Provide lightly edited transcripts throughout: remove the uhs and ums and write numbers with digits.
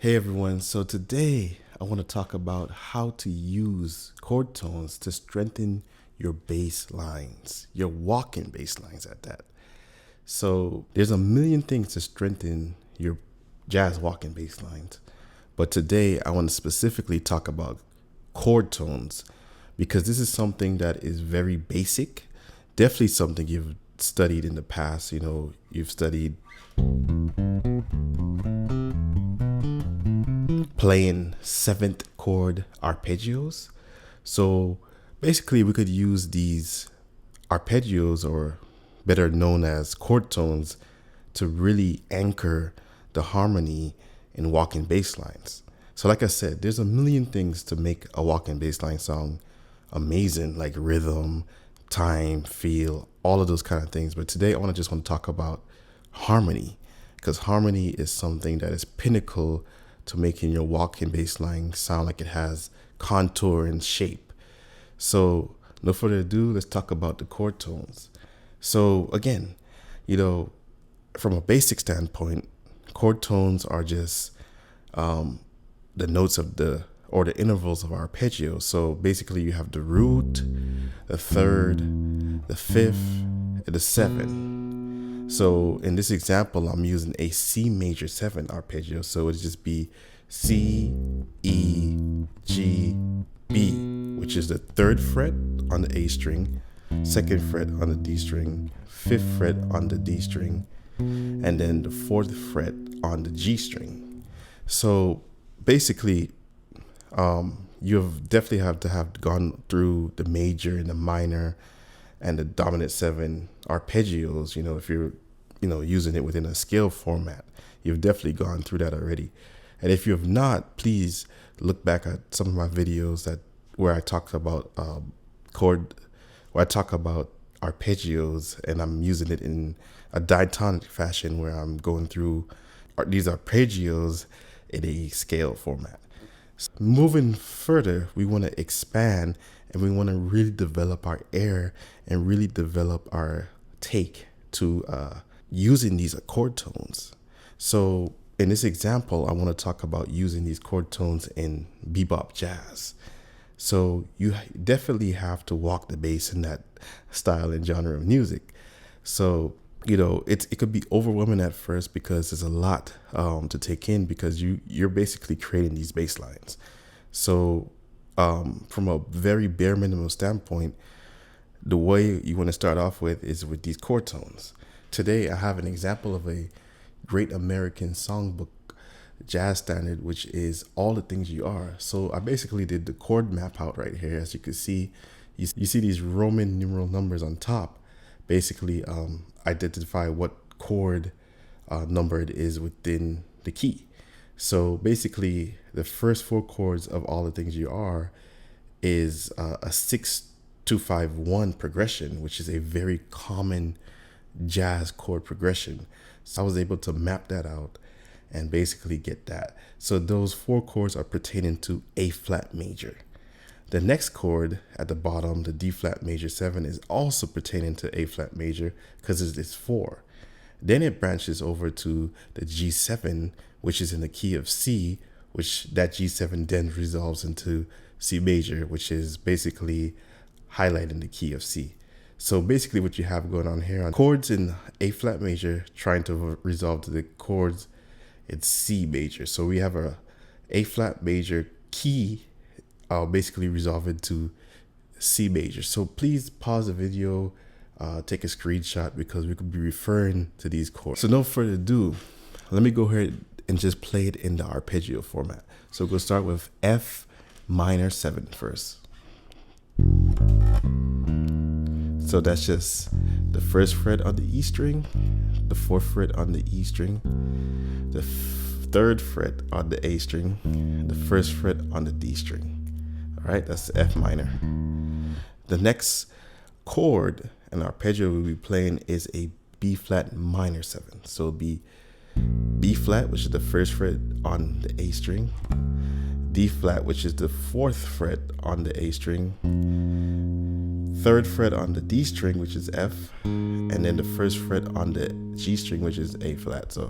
Hey everyone, so today I want to talk about how to use chord tones to strengthen your bass lines, your walking bass lines at that. So there's a million things to strengthen your jazz walking bass lines, but today I want to specifically talk about chord tones because this is something that is very basic, definitely something you've studied in the past. You've studied playing seventh chord arpeggios. So basically, we could use these arpeggios, or better known as chord tones, to really anchor the harmony in walking bass lines. So like I said, there's a million things to make a walking bass line song amazing, like rhythm, time, feel, all of those kind of things. But today I want to talk about harmony, because harmony is something that is pinnacle to making your walking bass line sound like it has contour and shape. So no further ado, let's talk about the chord tones. So again, from a basic standpoint, chord tones are just the notes of the intervals of arpeggio. So basically you have the root, the third, the fifth, and the seventh. So in this example, I'm using a C major 7 arpeggio. So it'd just be C, E, G, B, which is the 3rd fret on the A string, 2nd fret on the D string, 5th fret on the D string, and then the 4th fret on the G string. So basically, you definitely have to have gone through the major and the minor and the dominant 7 arpeggios. If you're using it within a scale format, you've definitely gone through that already. And if you have not, please look back at some of my videos where I talk about arpeggios, and I'm using it in a diatonic fashion where I'm going through these arpeggios in a scale format. So moving further, we want to expand and we want to really develop our air and really develop our take to using these chord tones. So in this example, I want to talk about using these chord tones in bebop jazz. So you definitely have to walk the bass in that style and genre of music. So it could be overwhelming at first because there's a lot to take in, because you're basically creating these bass lines. So from a very bare minimum standpoint, the way you want to start off with is with these chord tones. Today I have an example of a great American songbook jazz standard, which is All the Things You Are. So I basically did the chord map out right here. As you can see, you see these Roman numeral numbers on top. Basically identify what chord number it is within the key. So basically the first 4 chords of All the Things You Are is a 6-2-5-1 progression, which is a very common jazz chord progression. So I was able to map that out and basically get that. So those 4 chords are pertaining to A flat major. The next chord at the bottom, the D flat major 7, is also pertaining to A flat major because it's 4. Then it branches over to the G7, which is in the key of C, which that G7 then resolves into C major, which is basically highlighting the key of C. So basically what you have going on here on chords in A flat major trying to resolve to the chords in C major. So we have A flat major key basically resolve it to C major. So please pause the video, take a screenshot, because we could be referring to these chords. So no further ado, let me go ahead and just play it in the arpeggio format. So we'll start with F minor 7 first. So that's just the 1st fret on the E string, the 4th fret on the E string, the 3rd fret on the A string, the 1st fret on the D string. All right, that's the F minor. The next chord and arpeggio we'll be playing is a B flat minor 7. So it'll be B flat, which is the 1st fret on the A string, D flat, which is the 4th fret on the A string, 3rd fret on the D string, which is F, and then the 1st fret on the G string, which is A flat. So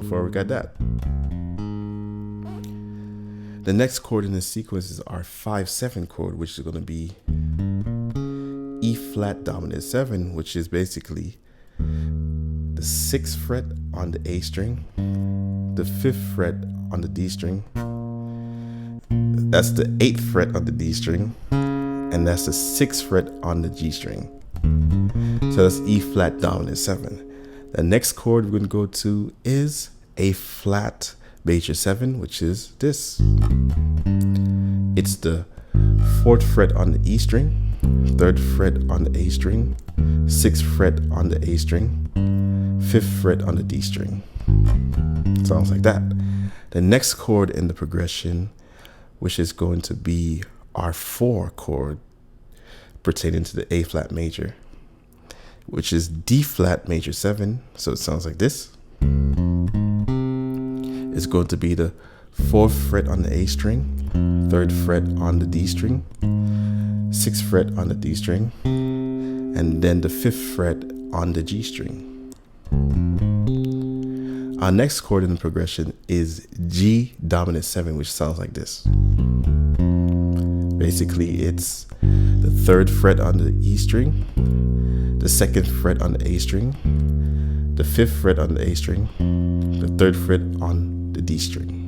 far we got that. The next chord in this sequence is our 5/7 chord, which is going to be E flat dominant 7, which is basically the 6th fret on the A string, the 5th fret on the D string, that's the 8th fret on the D string, and that's the 6th fret on the G string. So that's E flat dominant 7. The next chord we're going to go to is A flat major 7, which is this. It's the 4th fret on the E string, 3rd fret on the A string, 6th fret on the A string, 5th fret on the D string. Sounds like that. The next chord in the progression, which is going to be our 4 chord pertaining to the A flat major, which is D flat major 7. So it sounds like this. It's going to be the 4th fret on the A string, 3rd fret on the D string, 6th fret on the D string, and then the 5th fret on the G string. Our next chord in the progression is G dominant 7, which sounds like this. Basically, it's the 3rd fret on the E string, the 2nd fret on the A string, the 5th fret on the A string, the 3rd fret on the D string.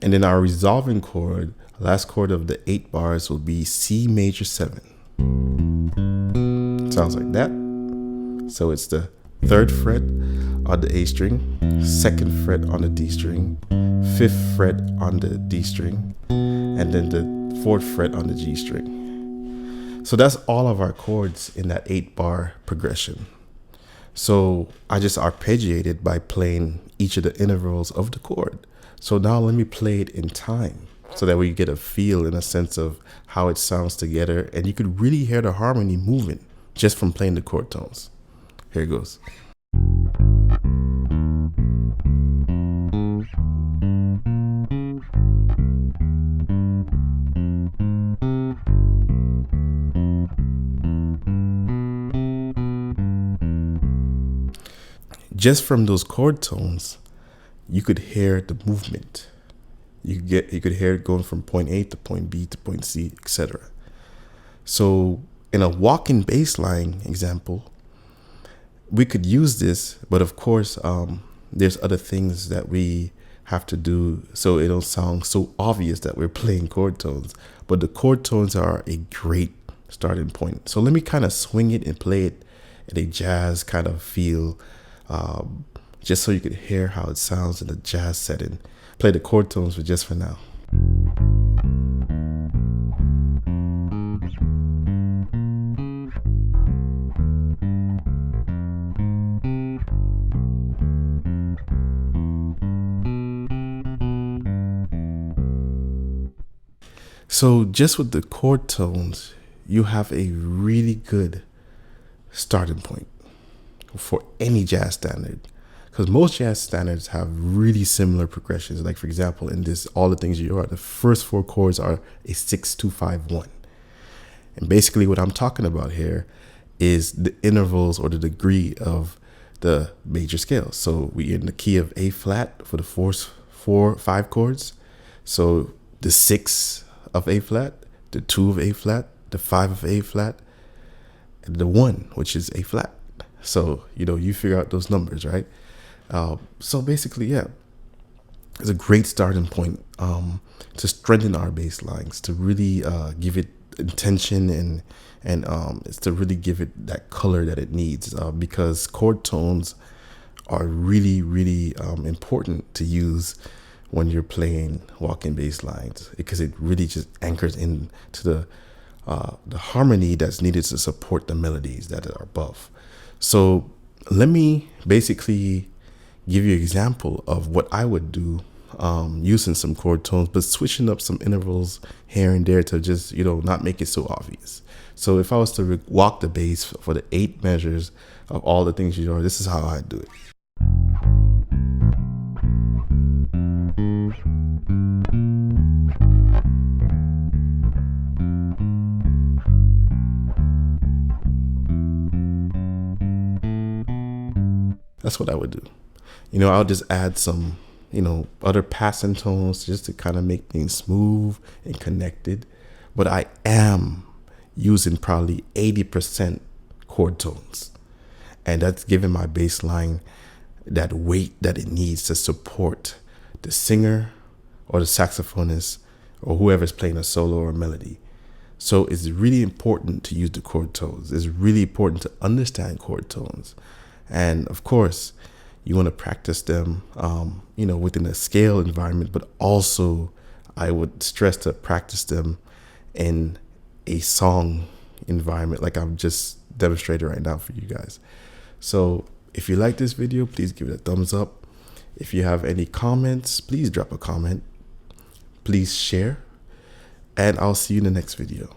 And then our resolving chord, last chord of the 8 bars, will be C major 7. Sounds like that. So it's the 3rd fret on the A string, 2nd fret on the D string, 5th fret on the D string, and then the 4th fret on the G string. So that's all of our chords in that 8-bar progression. So I just arpeggiated by playing each of the intervals of the chord. So now let me play it in time so that we get a feel and a sense of how it sounds together, and you could really hear the harmony moving just from playing the chord tones. Here it goes. Just from those chord tones, you could hear the movement. You could hear it going from point A to point B to point C, etc. So in a walking bass line example, we could use this, but of course, there's other things that we have to do so it don't sound so obvious that we're playing chord tones. But the chord tones are a great starting point. So let me kind of swing it and play it in a jazz kind of feel, just so you could hear how it sounds in a jazz setting. Play the chord tones for just for now. So just with the chord tones, you have a really good starting point for any jazz standard, because most jazz standards have really similar progressions. Like for example, in this All the Things You Are, the first 4 chords are a 6-2-5-1. And basically what I'm talking about here is the intervals or the degree of the major scales. So we're in the key of A flat for the 5 chords. So the 6 of A flat, the 2 of A flat, the 5 of A flat, and the 1, which is A flat. So, you figure out those numbers, right? So basically, yeah, it's a great starting point to strengthen our bass lines, to really give it intention and it's to really give it that color that it needs, because chord tones are really, really important to use when you're playing walking bass lines, because it really just anchors into the harmony that's needed to support the melodies that are above. So let me basically give you an example of what I would do using some chord tones, but switching up some intervals here and there to just, not make it so obvious. So if I was to walk the bass for the 8 measures of All the Things You Are, this is how I do it. That's what I would do. I'll just add some other passing tones just to kind of make things smooth and connected. But I am using probably 80% chord tones. And that's giving my bass line that weight that it needs to support the singer or the saxophonist or whoever's playing a solo or melody. So it's really important to use the chord tones. It's really important to understand chord tones. And of course, you want to practice them, within a scale environment, but also I would stress to practice them in a song environment like I've just demonstrated right now for you guys. So if you like this video, please give it a thumbs up. If you have any comments, please drop a comment. Please share. And I'll see you in the next video.